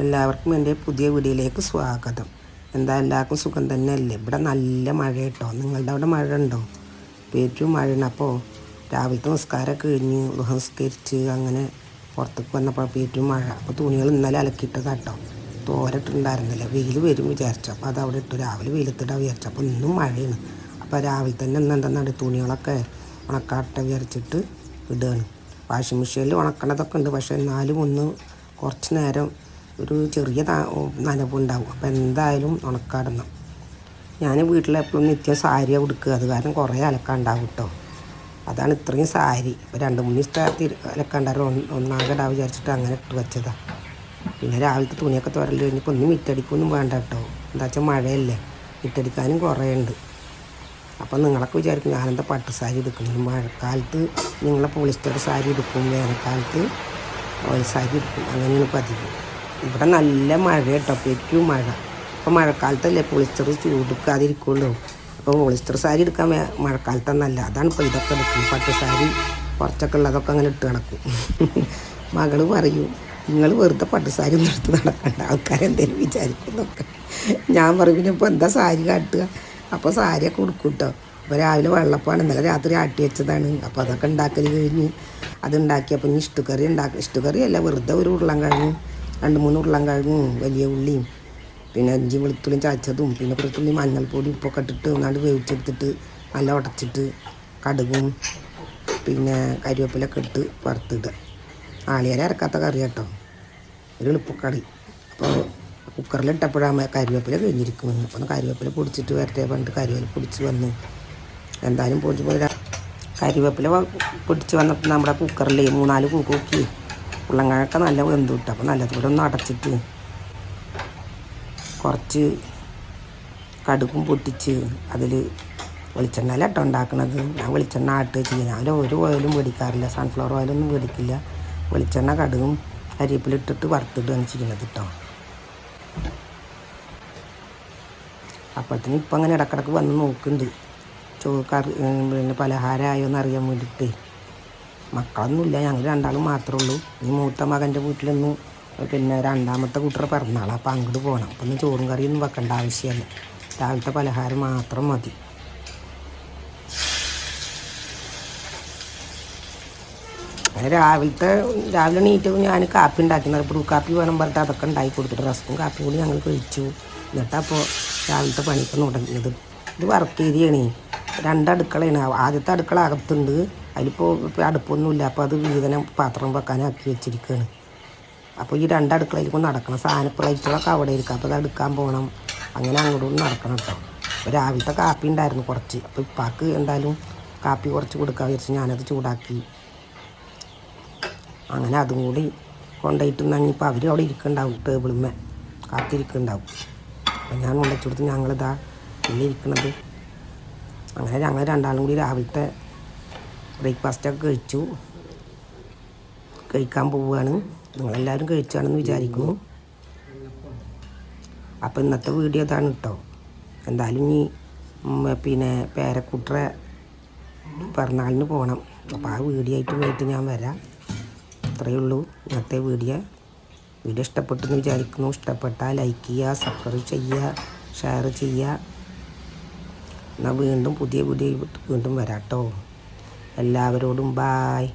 എല്ലാവർക്കും എൻ്റെ പുതിയ വീഡിയോയിലേക്ക് സ്വാഗതം. എന്താ എല്ലാവർക്കും സുഖം തന്നെയല്ലേ? ഇവിടെ നല്ല മഴ കേട്ടോ. നിങ്ങളുടെ അവിടെ മഴ ഉണ്ടോ? ഏറ്റവും മഴയാണ്. അപ്പോൾ രാവിലത്തെ നിസ്കാരമൊക്കെ കഴിഞ്ഞ് നിസ്കരിച്ച് അങ്ങനെ പുറത്തേക്ക് വന്നപ്പോൾ ഏറ്റവും മഴ. അപ്പോൾ തുണികൾ ഇന്നലെ അലക്കിയിട്ടതാട്ടോ, തോരട്ടുണ്ടായിരുന്നില്ല. വെയിൽ വരും വിചാരിച്ചു. അപ്പോൾ അത് അവിടെ ഇട്ടു. രാവിലെ വെയിലത്തിടാൻ വിചാരിച്ചു. അപ്പോൾ ഇന്നും മഴയാണ്. അപ്പോൾ രാവിലെ തന്നെ ഇന്നെന്താ തുണികളൊക്കെ ഉണക്കാട്ട വിചാരിച്ചിട്ട് ഇടുകയാണ്. വാഷിംഗ് മെഷീനിൽ ഉണക്കണതൊക്കെ ഉണ്ട്. പക്ഷേ എന്നാലും ഒന്ന് കുറച്ച് നേരം ഒരു ചെറിയ നനവുണ്ടാവും. അപ്പോൾ എന്തായാലും ഉണക്കാടണം. ഞാൻ വീട്ടിലെപ്പോഴും നിത്യം സാരിയാണ് ഉടുക്കുക. അത് കാരണം കുറേ അലക്കാണ്ടാവും കേട്ടോ. അതാണ് ഇത്രയും സാരി. ഇപ്പോൾ 2-3 ദിവസത്തെ അലക്കാണ്ടാവും. ഒന്നാകെ വിചാരിച്ചിട്ട് അങ്ങനെ ഇട്ട് വെച്ചതാണ്. പിന്നെ രാവിലത്തെ തുണിയൊക്കെ തുരൽ കഴിഞ്ഞപ്പോൾ ഒന്നും മിറ്റടിക്കൊന്നും വേണ്ട കേട്ടോ. എന്താ വെച്ചാൽ മഴയല്ലേ, മിറ്റടിക്കാനും കുറേ ഉണ്ട്. അപ്പം നിങ്ങളൊക്കെ വിചാരിക്കും ഞാനെന്താ പട്ട് സാരി എടുക്കുന്നത്. മഴക്കാലത്ത് നിങ്ങളെ പോളിസ്റ്റർ സാരി എടുക്കും, വേനൽക്കാലത്ത് ഓയിൽ സാരി എടുക്കും. അങ്ങനെയാണ് പതിവ്. ഇവിടെ നല്ല മഴ കേട്ടോ. ഏറ്റവും മഴ. അപ്പോൾ മഴക്കാലത്തല്ലേ പോളിസ്റ്റർ ചൂടെടുക്കാതിരിക്കുള്ളൂ. അപ്പോൾ പോളിസ്റ്റർ സാരി എടുക്കാൻ മഴക്കാലത്തൊന്നല്ല. അതാണ് ഇപ്പോൾ ഇതൊക്കെ എടുക്കുന്നത്. പട്ട് സാരി കുറച്ചൊക്കെ ഉള്ളതൊക്കെ അങ്ങനെ ഇട്ട് നടക്കും. മകൾ പറയും നിങ്ങൾ വെറുതെ പട്ട് സാരി ഒന്നും എടുത്ത് നടക്കണ്ട, ആൾക്കാരെന്തേലും വിചാരിക്കുന്നൊക്കെ. ഞാൻ പറയും പിന്നെ ഇപ്പോൾ എന്താ സാരി കാട്ടുക. അപ്പോൾ സാരിയൊക്കെ ഉടുക്കും കേട്ടോ. അപ്പോൾ രാവിലെ വെള്ളപ്പാണ്, ഇന്നലെ രാത്രി ആട്ടി വെച്ചതാണ്. അപ്പോൾ അതൊക്കെ ഉണ്ടാക്കൽ കഴിഞ്ഞ് അതുണ്ടാക്കിയപ്പോൾ ഇനി ഇഷ്ടക്കറി അല്ല, വെറുതെ ഒരു ഉരുളൻകിഴങ്ങും 2-3 ഉരുളൻകിഴങ്ങും വലിയ ഉള്ളിയും പിന്നെ ഇഞ്ചി വെളുത്തുള്ളിയും ചതച്ചതും പിന്നെ കുറച്ചുള്ളി മഞ്ഞൾപ്പൊടി ഉപ്പൊക്കെ ഇട്ടിട്ട് ഒന്നാണ്ട് വേവിച്ചെടുത്തിട്ട് നല്ല ഉടച്ചിട്ട് കടുകും പിന്നെ കരിവേപ്പിലൊക്കെ ഇട്ട് വറുത്തിടുക. ആളിയാരെ ഇറക്കാത്ത കറി കേട്ടോ, ഒരു എളുപ്പക്കറി. അപ്പോൾ കുക്കറിലിട്ടപ്പോഴാണ് കരിവേപ്പില കഴിഞ്ഞിരിക്കുന്നത്. അപ്പോൾ കരിവേപ്പില പൊടിച്ചിട്ട് വരട്ടെ പറഞ്ഞിട്ട് കരിവേപ്പില പൊടിച്ച് വന്ന് എന്തായാലും പൊടിച്ച് കരിവേപ്പില പൊടിച്ച് വന്നപ്പോൾ നമ്മുടെ കുക്കറിൽ 3-4 കൂക്കി ഉരുളൻകിഴങ്ങൊക്കെ നല്ല വെന്തു കിട്ടും. അപ്പോൾ നല്ലതുപോലെ ഒന്ന് അടച്ചിട്ട് കുറച്ച് കടുകും പൊട്ടിച്ച് അതിൽ വെളിച്ചെണ്ണയില കേട്ടോ ഉണ്ടാക്കണത്. ഞാൻ വെളിച്ചെണ്ണ ആട്ടുക ചെയ്യുക. ഞാൻ ഒരു ഓയിലും മേടിക്കാറില്ല, സൺഫ്ലവർ ഓയിലൊന്നും മേടിക്കില്ല. വെളിച്ചെണ്ണ കടുകും കരിവേപ്പില ഇട്ടിട്ട് വറുത്തിടുകയാണ് ചെയ്യുന്നത് കേട്ടോ. അപ്പോഴത്തേന് ഇപ്പം അങ്ങനെ ഇടക്കിടക്ക് വന്ന് നോക്കുന്നുണ്ട് കറി പിന്നെ പലഹാരമായോ എന്നറിയാൻ വേണ്ടിയിട്ട്. മക്കളൊന്നുമില്ല, ഞങ്ങൾ 2 മാത്രമേ ഉള്ളൂ. ഇനി മൂത്ത മകൻ്റെ വീട്ടിലൊന്നും പിന്നെ 2ാമത്തെ കൂട്ടറെ പിറന്നാളാണ്. അപ്പോൾ അങ്ങോട്ട് പോകണം. അപ്പം ഒന്നും ചോറും കറിയൊന്നും വെക്കേണ്ട ആവശ്യമല്ല, രാവിലത്തെ പലഹാരം മാത്രം മതി. അങ്ങനെ രാവിലെ നീറ്റ് ഞാൻ കാപ്പി ഉണ്ടാക്കുന്നത്. ബ്രൂ കാപ്പി വേണം പറഞ്ഞിട്ട് അതൊക്കെ ഉണ്ടാക്കി കൊടുത്തിട്ട് റസ്ക്കും കാപ്പി കൂടി ഞങ്ങൾ കഴിച്ചു. എന്നിട്ടപ്പോൾ രാവിലത്തെ പണിക്ക് തുടങ്ങിയത്. ഇത് വർക്ക് ഏരിയയാണ്, 2 അടുക്കളയാണ്. ആദ്യത്തെ അടുക്കള അകത്തുണ്ട്, അതിലിപ്പോൾ അടുപ്പൊന്നുമില്ല. അപ്പോൾ അത് വീതനം പാത്രം വെക്കാനാക്കി വെച്ചിരിക്കുകയാണ്. അപ്പോൾ ഈ 2 അടുക്കളയിലേക്കും നടക്കണം. പ്ലേറ്റുകളൊക്കെ അവിടെ ഇരിക്കുക. അപ്പോൾ അത് എടുക്കാൻ പോകണം. അങ്ങനെ അങ്ങോട്ടും നടക്കണം കേട്ടോ. അപ്പോൾ രാവിലത്തെ കാപ്പി ഉണ്ടായിരുന്നു കുറച്ച്. അപ്പോൾ ഇപ്പാക്ക് എന്തായാലും കാപ്പി കുറച്ച് കൊടുക്കാൻ വിചാരിച്ച് ഞാനത് ചൂടാക്കി. അങ്ങനെ അതും കൂടി കൊണ്ടുപോയിട്ട് ഇനിയിപ്പോൾ അവർ അവിടെ ഇരിക്കുന്നുണ്ടാവും, ടേബിളിന്മേ കാത്തിരിക്കുന്നുണ്ടാവും. അപ്പോൾ ഞാൻ കൊണ്ടുവച്ച് കൊടുത്ത് ഞങ്ങളിതാ ಇಲ್ಲಿ ഇരിക്കുന്നത്. അങ്ങനെ ഞങ്ങൾ 2 കൂടി രാവിലത്തെ ബ്രേക്ക്ഫാസ്റ്റൊക്കെ കഴിക്കാൻ പോവുകയാണ്. നിങ്ങളെല്ലാവരും കഴിച്ചാണെന്ന് വിചാരിക്കുന്നു. അപ്പോൾ ഇന്നത്തെ വീഡിയോ ഇതാണ് കേട്ടോ. എന്തായാലും ഇനി പിന്നെ പേരക്കുട്ടറെ പിറന്നാളിന് പോകണം. അപ്പോൾ ആ വീഡിയോ ആയിട്ട് ഞാൻ വരാം. അത്രയേ ഉള്ളൂ ഇന്നത്തെ വീഡിയോ. ഇഷ്ടപ്പെട്ടെന്ന് വിചാരിക്കുന്നു. ഇഷ്ടപ്പെട്ടാൽ ലൈക്ക് ചെയ്യുക, സബ്സ്ക്രൈബ് ചെയ്യുക, ഷെയർ ചെയ്യുക. എന്നാൽ വീണ്ടും പുതിയ വീഡിയോ വീണ്ടും വരാം കേട്ടോ. എല്ലാവരോടും ബായ്.